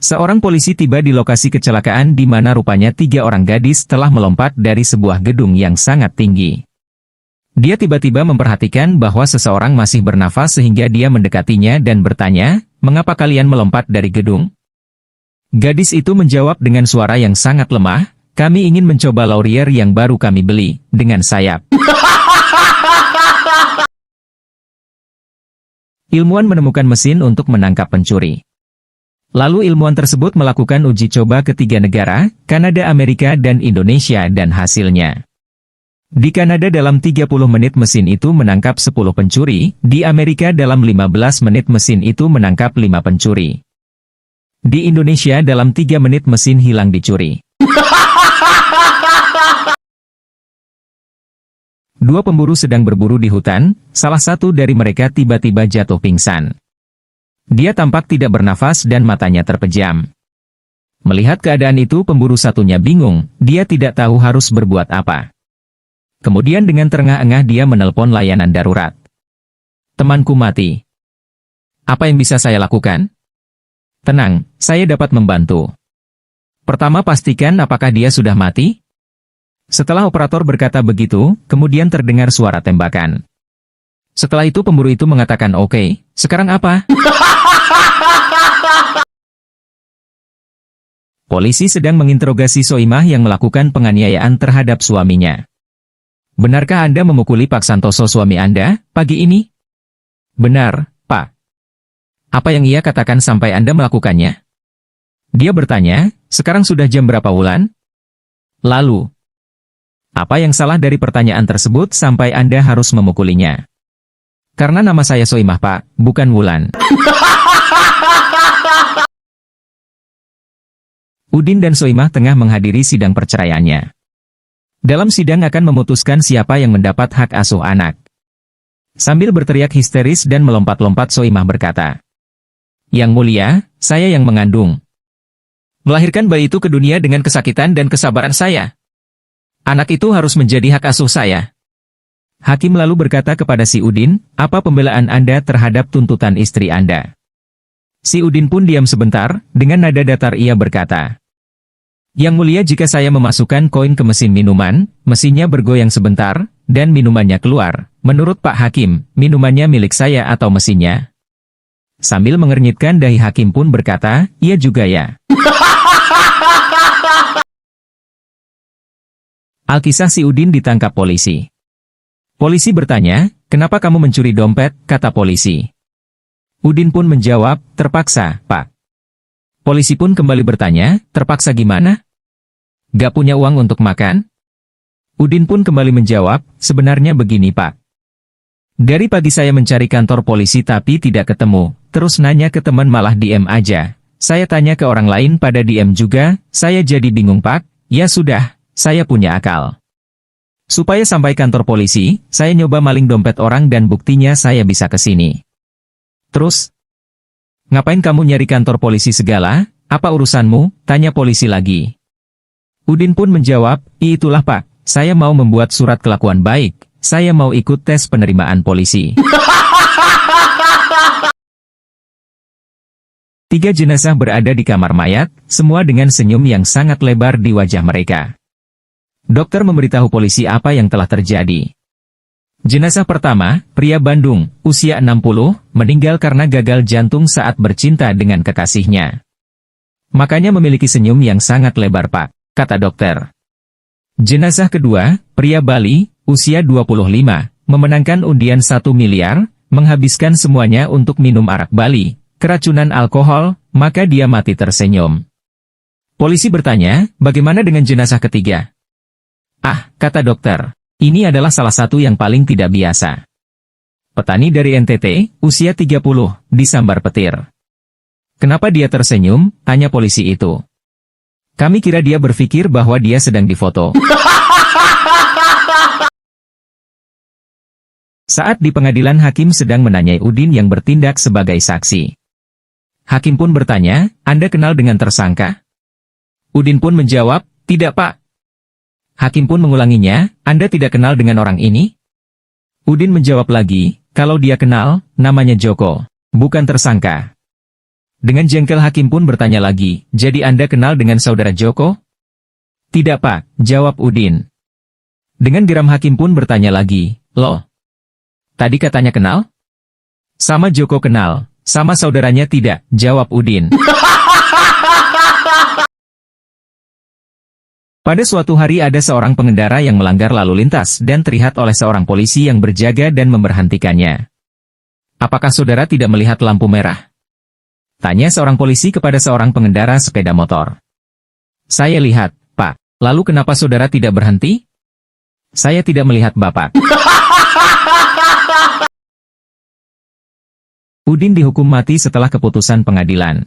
Seorang polisi tiba di lokasi kecelakaan di mana rupanya 3 orang gadis telah melompat dari sebuah gedung yang sangat tinggi. Dia tiba-tiba memperhatikan bahwa seseorang masih bernafas sehingga dia mendekatinya dan bertanya, "Mengapa kalian melompat dari gedung?" Gadis itu menjawab dengan suara yang sangat lemah, "Kami ingin mencoba Laurier yang baru kami beli, dengan sayap." Ilmuwan menemukan mesin untuk menangkap pencuri. Lalu ilmuwan tersebut melakukan uji coba ke 3 negara, Kanada, Amerika, dan Indonesia dan hasilnya. Di Kanada dalam 30 menit mesin itu menangkap 10 pencuri, di Amerika dalam 15 menit mesin itu menangkap 5 pencuri. Di Indonesia dalam 3 menit mesin hilang dicuri. 2 pemburu sedang berburu di hutan, salah satu dari mereka tiba-tiba jatuh pingsan. Dia tampak tidak bernafas dan matanya terpejam. Melihat keadaan itu pemburu satunya bingung, dia tidak tahu harus berbuat apa. Kemudian dengan terengah-engah dia menelpon layanan darurat. "Temanku mati. Apa yang bisa saya lakukan?" "Tenang, saya dapat membantu. Pertama pastikan apakah dia sudah mati?" Setelah operator berkata begitu, kemudian terdengar suara tembakan. Setelah itu pemburu itu mengatakan, "Oke, sekarang apa?" Polisi sedang menginterogasi Soimah yang melakukan penganiayaan terhadap suaminya. "Benarkah Anda memukuli Pak Santoso suami Anda, pagi ini?" "Benar, Pak." "Apa yang ia katakan sampai Anda melakukannya?" Dia bertanya, "Sekarang sudah jam berapa Wulan?" "Lalu." "Apa yang salah dari pertanyaan tersebut sampai Anda harus memukulinya?" "Karena nama saya Soimah Pak, bukan Wulan." Udin dan Soimah tengah menghadiri sidang perceraiannya. Dalam sidang akan memutuskan siapa yang mendapat hak asuh anak. Sambil berteriak histeris dan melompat-lompat Soimah berkata, "Yang mulia, saya yang mengandung. Melahirkan bayi itu ke dunia dengan kesakitan dan kesabaran saya. Anak itu harus menjadi hak asuh saya." Hakim lalu berkata kepada si Udin, "Apa pembelaan Anda terhadap tuntutan istri Anda?" Si Udin pun diam sebentar, dengan nada datar ia berkata, "Yang mulia, jika saya memasukkan koin ke mesin minuman, mesinnya bergoyang sebentar, dan minumannya keluar. Menurut Pak Hakim, minumannya milik saya atau mesinnya?" Sambil mengernyitkan dahi Hakim pun berkata, "Iya juga ya." Alkisah si Udin ditangkap polisi. Polisi bertanya, "Kenapa kamu mencuri dompet?" kata polisi. Udin pun menjawab, "Terpaksa, Pak." Polisi pun kembali bertanya, "Terpaksa gimana? Gak punya uang untuk makan?" Udin pun kembali menjawab, "Sebenarnya begini Pak. Dari pagi saya mencari kantor polisi tapi tidak ketemu, terus nanya ke teman malah diem aja. Saya tanya ke orang lain pada diem juga, saya jadi bingung Pak. Ya sudah, saya punya akal. Supaya sampai kantor polisi, saya nyoba maling dompet orang dan buktinya saya bisa ke sini." "Terus? Ngapain kamu nyari kantor polisi segala? Apa urusanmu?" tanya polisi lagi. Udin pun menjawab, "Itulah Pak, saya mau membuat surat kelakuan baik, saya mau ikut tes penerimaan polisi." 3 jenazah berada di kamar mayat, semua dengan senyum yang sangat lebar di wajah mereka. Dokter memberitahu polisi apa yang telah terjadi. Jenazah pertama, pria Bandung, usia 60, meninggal karena gagal jantung saat bercinta dengan kekasihnya. "Makanya memiliki senyum yang sangat lebar Pak," kata dokter. Jenazah kedua, pria Bali, usia 25, memenangkan undian 1 miliar, menghabiskan semuanya untuk minum arak Bali, keracunan alkohol, maka dia mati tersenyum. Polisi bertanya, "Bagaimana dengan jenazah ketiga?" "Ah," kata dokter, "ini adalah salah satu yang paling tidak biasa. Petani dari NTT, usia 30, disambar petir." "Kenapa dia tersenyum?" tanya polisi itu. "Kami kira dia berpikir bahwa dia sedang difoto." Saat di pengadilan hakim sedang menanyai Udin yang bertindak sebagai saksi. Hakim pun bertanya, "Anda kenal dengan tersangka?" Udin pun menjawab, "Tidak Pak." Hakim pun mengulanginya, "Anda tidak kenal dengan orang ini?" Udin menjawab lagi, "Kalau dia kenal, namanya Joko, bukan tersangka." Dengan jengkel hakim pun bertanya lagi, jadi Anda kenal dengan saudara Joko? Tidak Pak, jawab Udin. Dengan geram hakim pun bertanya lagi, loh, tadi katanya kenal? Sama Joko kenal, sama saudaranya tidak, jawab Udin. Pada suatu hari ada seorang pengendara yang melanggar lalu lintas dan terlihat oleh seorang polisi yang berjaga dan memberhentikannya. Apakah saudara tidak melihat lampu merah? Tanya seorang polisi kepada seorang pengendara sepeda motor. Saya lihat, Pak. Lalu kenapa saudara tidak berhenti? Saya tidak melihat Bapak. Udin dihukum mati setelah keputusan pengadilan.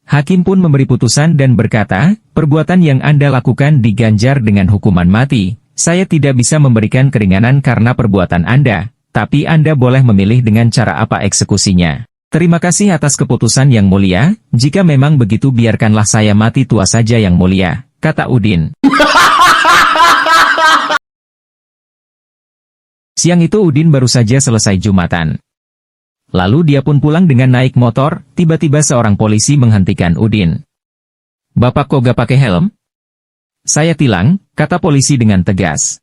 Hakim pun memberi putusan dan berkata, perbuatan yang Anda lakukan diganjar dengan hukuman mati. Saya tidak bisa memberikan keringanan karena perbuatan Anda, tapi Anda boleh memilih dengan cara apa eksekusinya. Terima kasih atas keputusan yang mulia, jika memang begitu biarkanlah saya mati tua saja yang mulia, kata Udin. Siang itu Udin baru saja selesai Jumatan. Lalu dia pun pulang dengan naik motor, tiba-tiba seorang polisi menghentikan Udin. Bapak kok gak pakai helm? Saya tilang, kata polisi dengan tegas.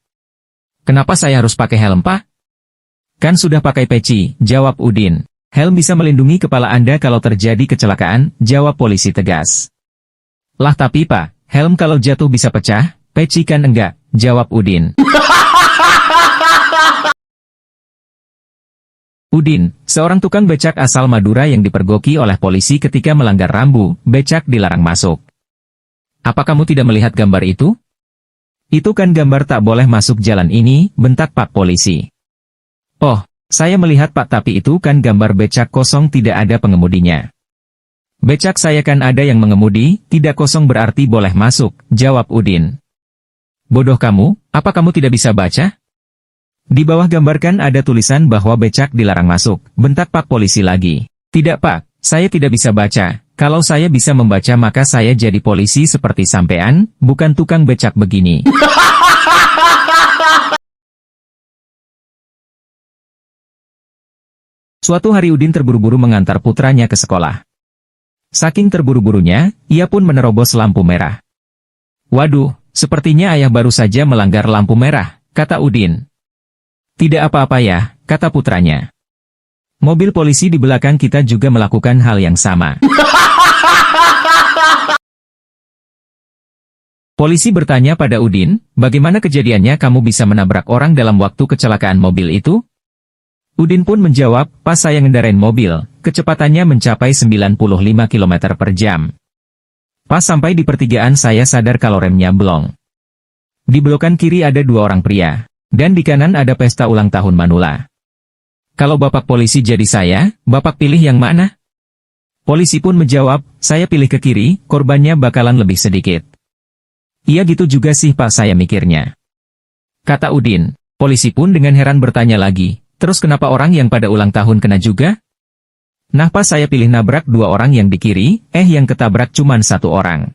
Kenapa saya harus pakai helm Pak? Kan sudah pakai peci, jawab Udin. Helm bisa melindungi kepala Anda kalau terjadi kecelakaan, jawab polisi tegas. Lah tapi Pak, helm kalau jatuh bisa pecah, peci kan enggak, jawab Udin. Udin, seorang tukang becak asal Madura yang dipergoki oleh polisi ketika melanggar rambu, becak dilarang masuk. Apa kamu tidak melihat gambar itu? Itu kan gambar tak boleh masuk jalan ini, bentak Pak polisi. Oh, saya melihat Pak tapi itu kan gambar becak kosong tidak ada pengemudinya. Becak saya kan ada yang mengemudi, tidak kosong berarti boleh masuk, jawab Udin. Bodoh kamu, apa kamu tidak bisa baca? Di bawah gambar kan ada tulisan bahwa becak dilarang masuk, bentak Pak polisi lagi. Tidak Pak, saya tidak bisa baca, kalau saya bisa membaca maka saya jadi polisi seperti sampean, bukan tukang becak begini. Suatu hari Udin terburu-buru mengantar putranya ke sekolah. Saking terburu-burunya, ia pun menerobos lampu merah. Waduh, sepertinya ayah baru saja melanggar lampu merah, kata Udin. Tidak apa-apa ya, kata putranya. Mobil polisi di belakang kita juga melakukan hal yang sama. Polisi bertanya pada Udin, bagaimana kejadiannya kamu bisa menabrak orang dalam waktu kecelakaan mobil itu? Udin pun menjawab, pas saya ngendarain mobil, kecepatannya mencapai 95 km per jam. Pas sampai di pertigaan saya sadar kalau remnya blong. Di belokan kiri ada dua orang pria, dan di kanan ada pesta ulang tahun Manula. Kalau Bapak polisi jadi saya, Bapak pilih yang mana? Polisi pun menjawab, saya pilih ke kiri, korbannya bakalan lebih sedikit. Iya gitu juga sih Pak saya mikirnya. Kata Udin, polisi pun dengan heran bertanya lagi. Terus kenapa orang yang pada ulang tahun kena juga? Nah pas saya pilih nabrak dua orang yang di kiri, yang ketabrak cuman satu orang.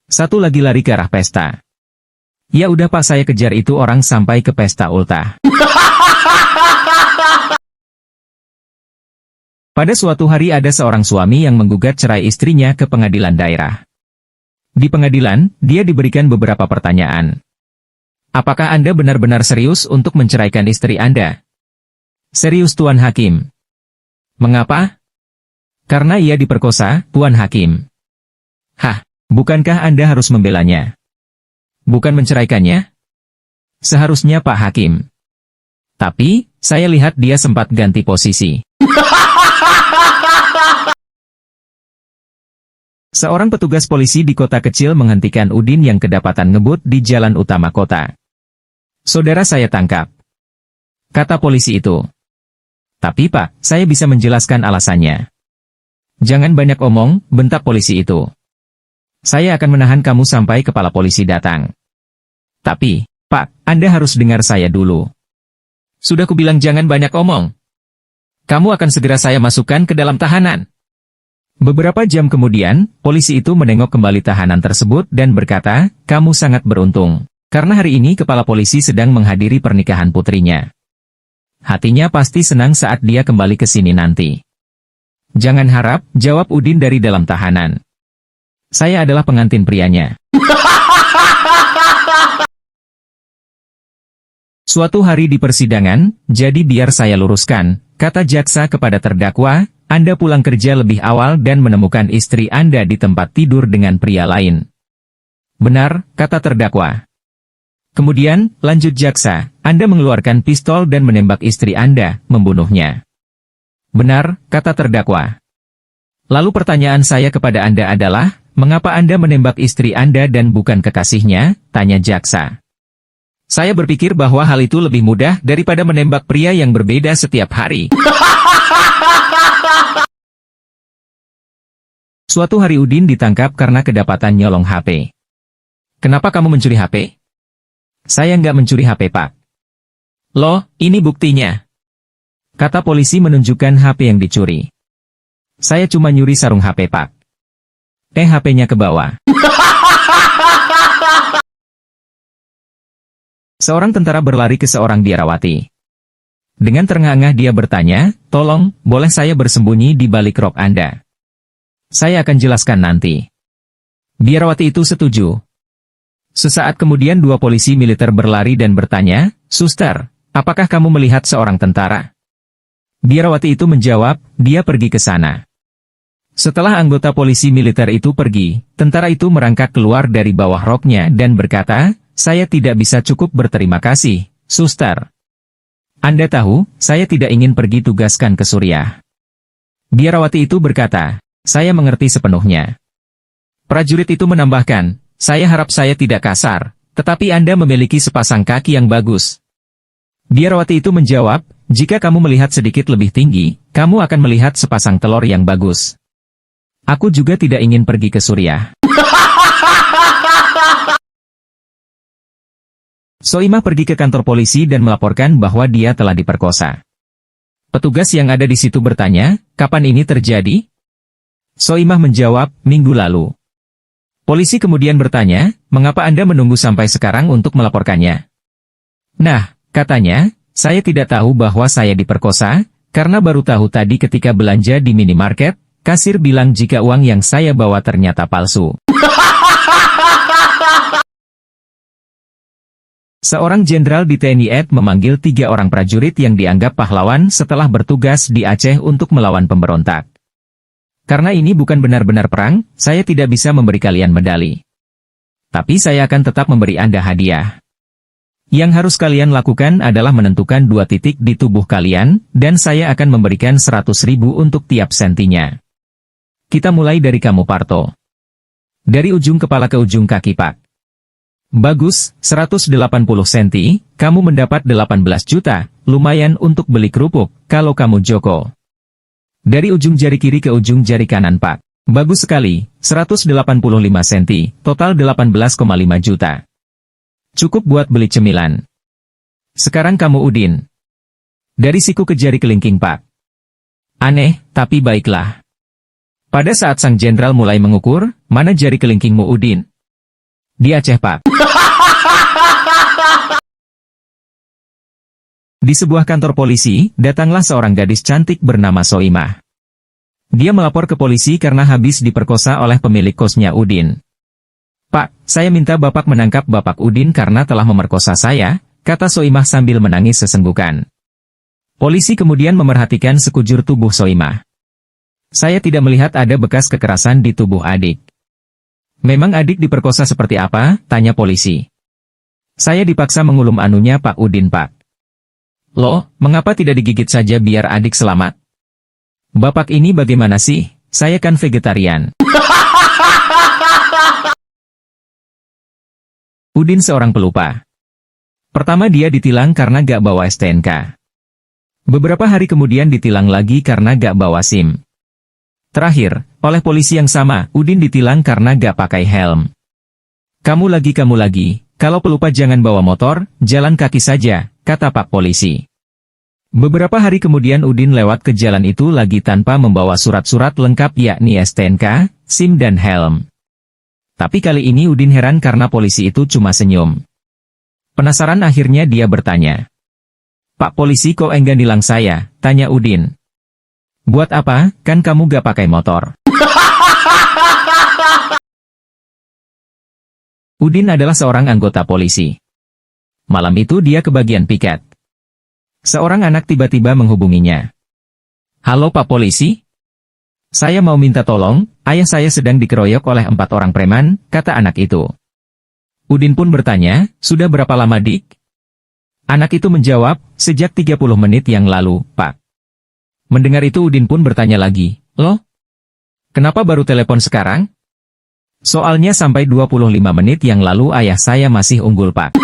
Satu lagi lari ke arah pesta. Ya udah Pak saya kejar itu orang sampai ke pesta ultah. Pada suatu hari ada seorang suami yang menggugat cerai istrinya ke pengadilan daerah. Di pengadilan, dia diberikan beberapa pertanyaan. Apakah Anda benar-benar serius untuk menceraikan istri Anda? Serius Tuan Hakim. Mengapa? Karena ia diperkosa, Tuan Hakim. Hah, bukankah Anda harus membelanya? Bukan menceraikannya? Seharusnya Pak Hakim. Tapi, saya lihat dia sempat ganti posisi. Seorang petugas polisi di kota kecil menghentikan Udin yang kedapatan ngebut di jalan utama kota. Saudara saya tangkap. Kata polisi itu. Tapi Pak, saya bisa menjelaskan alasannya. Jangan banyak omong, bentak polisi itu. Saya akan menahan kamu sampai kepala polisi datang. Tapi, Pak, Anda harus dengar saya dulu. Sudah kubilang jangan banyak omong. Kamu akan segera saya masukkan ke dalam tahanan. Beberapa jam kemudian, polisi itu menengok kembali tahanan tersebut dan berkata, kamu sangat beruntung. Karena hari ini kepala polisi sedang menghadiri pernikahan putrinya. Hatinya pasti senang saat dia kembali ke sini nanti. Jangan harap, jawab Udin dari dalam tahanan. Saya adalah pengantin prianya. Suatu hari di persidangan, jadi biar saya luruskan, kata jaksa kepada terdakwa, Anda pulang kerja lebih awal dan menemukan istri Anda di tempat tidur dengan pria lain. Benar, kata terdakwa. Kemudian, lanjut jaksa, Anda mengeluarkan pistol dan menembak istri Anda, membunuhnya. Benar, kata terdakwa. Lalu pertanyaan saya kepada Anda adalah, mengapa Anda menembak istri Anda dan bukan kekasihnya? Tanya jaksa. Saya berpikir bahwa hal itu lebih mudah daripada menembak pria yang berbeda setiap hari. Suatu hari Udin ditangkap karena kedapatan nyolong HP. Kenapa kamu mencuri HP? Saya nggak mencuri HP, Pak. Loh, ini buktinya. Kata polisi menunjukkan HP yang dicuri. Saya cuma nyuri sarung HP, Pak. HP-nya ke bawah. Seorang tentara berlari ke seorang biarawati. Dengan terengah-engah dia bertanya, tolong, boleh saya bersembunyi di balik rok Anda? Saya akan jelaskan nanti. Biarawati itu setuju. Sesaat kemudian dua polisi militer berlari dan bertanya, Suster, apakah kamu melihat seorang tentara? Biarawati itu menjawab, dia pergi ke sana. Setelah anggota polisi militer itu pergi, tentara itu merangkak keluar dari bawah roknya dan berkata, saya tidak bisa cukup berterima kasih, Suster. Anda tahu, saya tidak ingin pergi tugaskan ke Suriah. Biarawati itu berkata, saya mengerti sepenuhnya. Prajurit itu menambahkan, saya harap saya tidak kasar, tetapi Anda memiliki sepasang kaki yang bagus. Biarawati itu menjawab, jika kamu melihat sedikit lebih tinggi, kamu akan melihat sepasang telur yang bagus. Aku juga tidak ingin pergi ke Suriah. Soimah pergi ke kantor polisi dan melaporkan bahwa dia telah diperkosa. Petugas yang ada di situ bertanya, kapan ini terjadi? Soimah menjawab, minggu lalu. Polisi kemudian bertanya, mengapa Anda menunggu sampai sekarang untuk melaporkannya? Nah, katanya, saya tidak tahu bahwa saya diperkosa, karena baru tahu tadi ketika belanja di minimarket, kasir bilang jika uang yang saya bawa ternyata palsu. Seorang jenderal di TNI AD memanggil 3 orang prajurit yang dianggap pahlawan setelah bertugas di Aceh untuk melawan pemberontak. Karena ini bukan benar-benar perang, saya tidak bisa memberi kalian medali. Tapi saya akan tetap memberi Anda hadiah. Yang harus kalian lakukan adalah menentukan 2 titik di tubuh kalian, dan saya akan memberikan 100.000 untuk tiap sentinya. Kita mulai dari kamu, Parto. Dari ujung kepala ke ujung kaki, Pak. Bagus, 180 cm, kamu mendapat 18 juta, lumayan untuk beli kerupuk, kalau kamu Joko. Dari ujung jari kiri ke ujung jari kanan, Pak. Bagus sekali, 185 cm, total 18,5 juta. Cukup buat beli cemilan. Sekarang kamu Udin. Dari siku ke jari kelingking, Pak. Aneh, tapi baiklah. Pada saat sang jenderal mulai mengukur, mana jari kelingkingmu Udin? Di Aceh, Pak. Di sebuah kantor polisi, datanglah seorang gadis cantik bernama Soimah. Dia melapor ke polisi karena habis diperkosa oleh pemilik kosnya Udin. Pak, saya minta Bapak menangkap Bapak Udin karena telah memerkosa saya, kata Soimah sambil menangis sesenggukan. Polisi kemudian memerhatikan sekujur tubuh Soimah. Saya tidak melihat ada bekas kekerasan di tubuh adik. Memang adik diperkosa seperti apa? Tanya polisi. Saya dipaksa mengulum anunya Pak Udin, Pak. Loh, mengapa tidak digigit saja biar adik selamat? Bapak ini bagaimana sih? Saya kan vegetarian. Udin seorang pelupa. Pertama dia ditilang karena gak bawa STNK. Beberapa hari kemudian ditilang lagi karena gak bawa SIM. Terakhir, oleh polisi yang sama, Udin ditilang karena gak pakai helm. Kamu lagi, kalau pelupa jangan bawa motor, jalan kaki saja, kata Pak Polisi. Beberapa hari kemudian Udin lewat ke jalan itu lagi tanpa membawa surat-surat lengkap yakni STNK, SIM dan helm. Tapi kali ini Udin heran karena polisi itu cuma senyum. Penasaran akhirnya dia bertanya. Pak Polisi kok enggan nilang saya, tanya Udin. Buat apa, kan kamu gak pakai motor? Udin adalah seorang anggota polisi. Malam itu dia ke bagian piket. Seorang anak tiba-tiba menghubunginya. Halo Pak Polisi? Saya mau minta tolong, ayah saya sedang dikeroyok oleh 4 orang preman, kata anak itu. Udin pun bertanya, sudah berapa lama Dik? Anak itu menjawab, sejak 30 menit yang lalu, Pak. Mendengar itu Udin pun bertanya lagi, loh? Kenapa baru telepon sekarang? Soalnya sampai 25 menit yang lalu ayah saya masih unggul Pak.